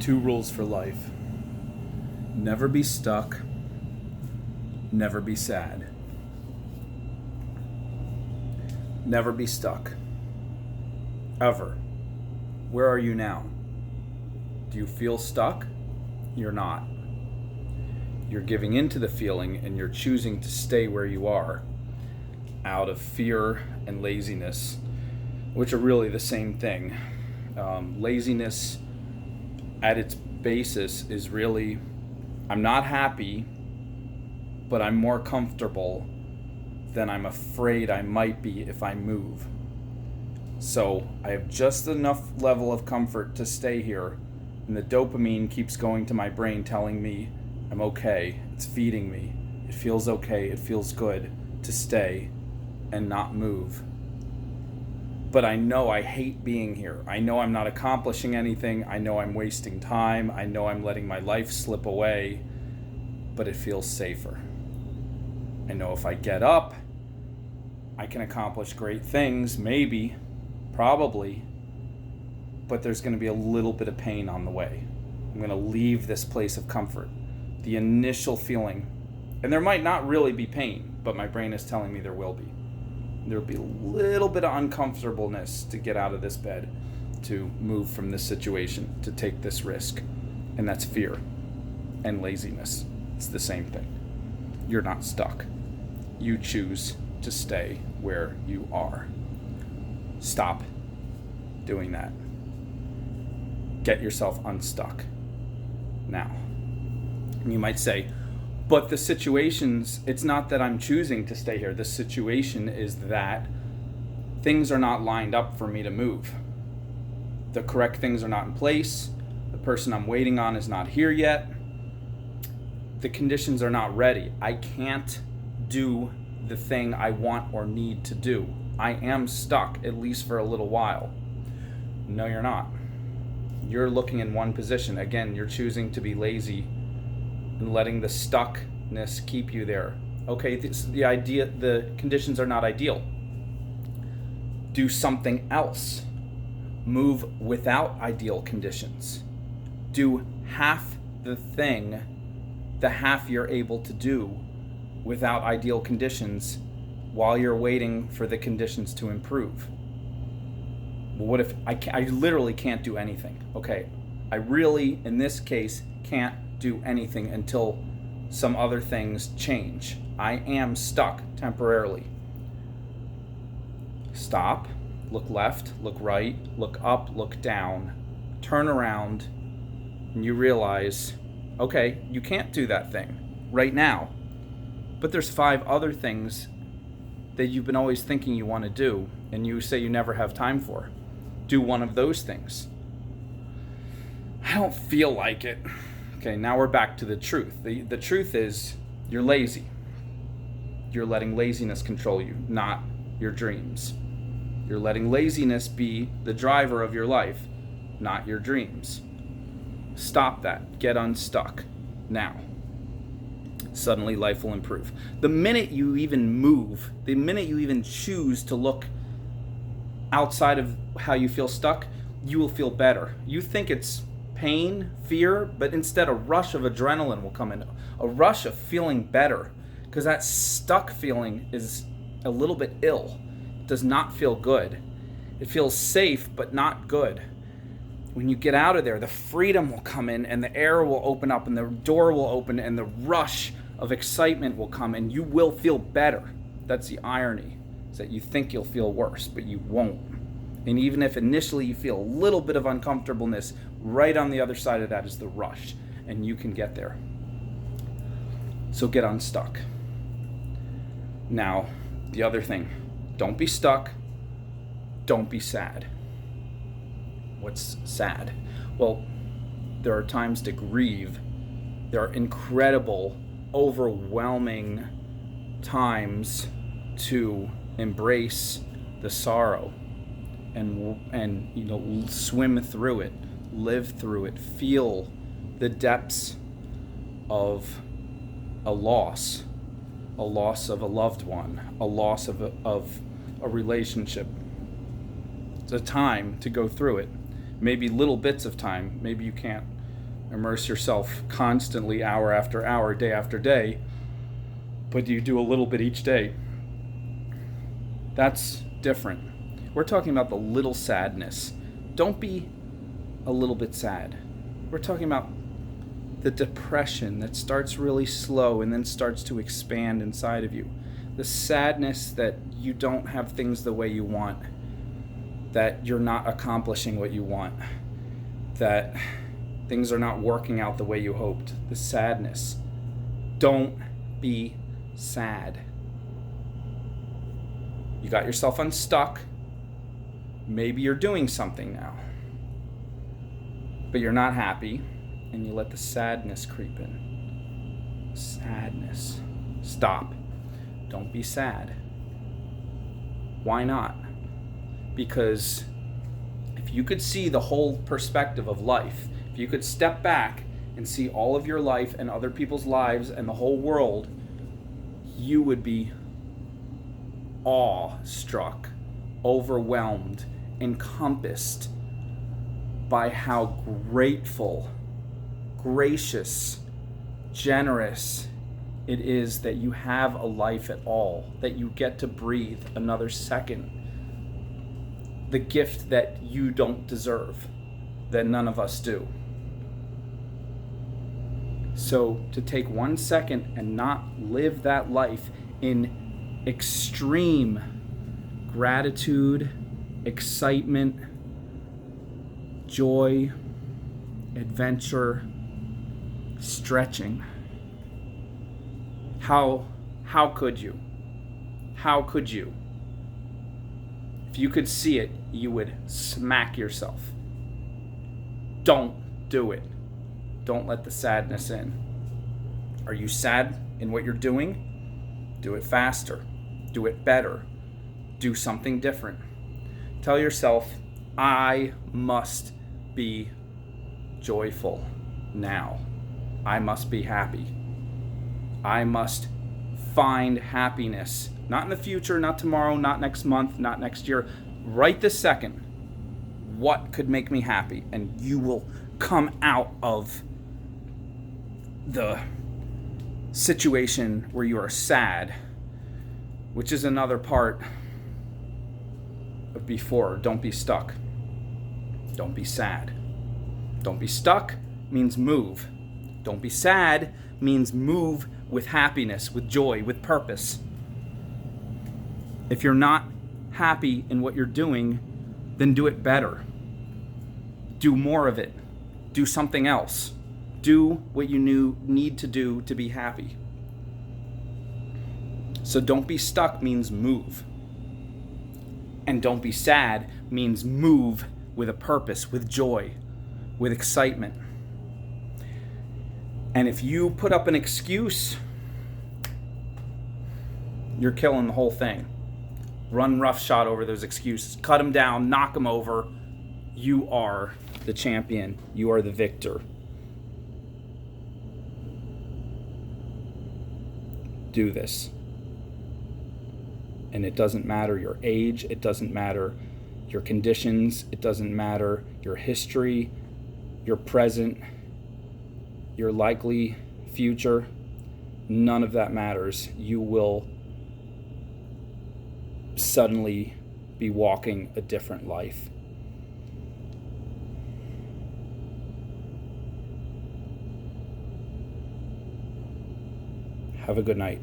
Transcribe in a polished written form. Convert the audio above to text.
Two rules for life: never be stuck, never be sad. Never be stuck. Ever. Where are you now? Do you feel stuck? You're not. You're giving into the feeling and you're choosing to stay where you are out of fear and laziness, which are really the same thing. Laziness at its basis is really, I'm not happy, but I'm more comfortable than I'm afraid I might be if I move. So I have just enough level of comfort to stay here, and the dopamine keeps going to my brain telling me I'm okay, it's feeding me, it feels okay, it feels good to stay and not move. But I know I hate being here. I know I'm not accomplishing anything. I know I'm wasting time. I know I'm letting my life slip away, but it feels safer. I know if I get up, I can accomplish great things, maybe, probably, but there's going to be a little bit of pain on the way. I'm going to leave this place of comfort, the initial feeling, and there might not really be pain, but my brain is telling me there will be. There'll be a little bit of uncomfortableness to get out of this bed, to move from this situation, to take this risk, and that's fear and laziness. It's the same thing. You're not stuck. You choose to stay where you are. Stop doing that. Get yourself unstuck now. And you might say, but the situations, it's not that I'm choosing to stay here. The situation is that things are not lined up for me to move. The correct things are not in place. The person I'm waiting on is not here yet. The conditions are not ready. I can't do the thing I want or need to do. I am stuck, at least for a little while. No, you're not. You're looking in one position. Again, you're choosing to be lazy and letting the stuckness keep you there. Okay, the conditions are not ideal. Do something else. Move without ideal conditions. Do half the thing, the half you're able to do without ideal conditions while you're waiting for the conditions to improve. Well, what if I literally can't do anything? Okay, I really, in this case, can't do anything until some other things change. I am stuck temporarily. Stop, look left, look right, look up, look down, turn around, and you realize, okay, you can't do that thing right now. But there's 5 other things that you've been always thinking you want to do, and you say you never have time for. Do one of those things. I don't feel like it. Okay, now we're back to the truth. The truth is, you're lazy. You're letting laziness control you, not your dreams. You're letting laziness be the driver of your life, not your dreams. Stop that. Get unstuck. Now. Suddenly life will improve. The minute you even move, the minute you even choose to look outside of how you feel stuck, you will feel better. You think it's pain, fear, but instead a rush of adrenaline will come in. A rush of feeling better. Because that stuck feeling is a little bit ill. It does not feel good. It feels safe, but not good. When you get out of there, the freedom will come in and the air will open up and the door will open and the rush of excitement will come and you will feel better. That's the irony, is that you think you'll feel worse, but you won't. And even if initially you feel a little bit of uncomfortableness, right on the other side of that is the rush, and you can get there. So get unstuck. Now, the other thing, don't be stuck, don't be sad. What's sad? Well, there are times to grieve. There are incredible, overwhelming times to embrace the sorrow and swim through it, live through it, feel the depths of a loss of a loved one, a loss of a relationship. It's a time to go through it. Maybe little bits of time. Maybe you can't immerse yourself constantly, hour after hour, day after day, but you do a little bit each day. That's different. We're talking about the little sadness. Don't be a little bit sad. We're talking about the depression that starts really slow and then starts to expand inside of you. The sadness that you don't have things the way you want, that you're not accomplishing what you want, that things are not working out the way you hoped. The sadness. Don't be sad. You got yourself unstuck. Maybe you're doing something now, but you're not happy, and you let the sadness creep in. Sadness. Stop. Don't be sad. Why not? Because if you could see the whole perspective of life, if you could step back and see all of your life and other people's lives and the whole world, you would be awe-struck, overwhelmed, encompassed by how grateful, gracious, generous it is that you have a life at all, that you get to breathe another second. The gift that you don't deserve, that none of us do. So to take 1 second and not live that life in extreme gratitude, excitement, joy, adventure, stretching. How could you? How could you? If you could see it, you would smack yourself. Don't do it. Don't let the sadness in. Are you sad in what you're doing? Do it faster. Do it better. Do something different. Tell yourself, I must be joyful now. I must be happy. I must find happiness. Not in the future, not tomorrow, not next month, not next year. Right this second. What could make me happy? And you will come out of the situation where you are sad, which is another part of before. Don't be stuck. Don't be sad. Don't be stuck means move. Don't be sad means move with happiness, with joy, with purpose. If you're not happy in what you're doing, then do it better. Do more of it. Do something else. Do what you need to do to be happy. So don't be stuck means move. And don't be sad means move with a purpose, with joy, with excitement. And if you put up an excuse, you're killing the whole thing. Run roughshod over those excuses. Cut them down, knock them over. You are the champion. You are the victor. Do this. And it doesn't matter your age. It doesn't matter your conditions. It doesn't matter your history, your present, your likely future. None of that matters. You will suddenly be walking a different life. Have a good night.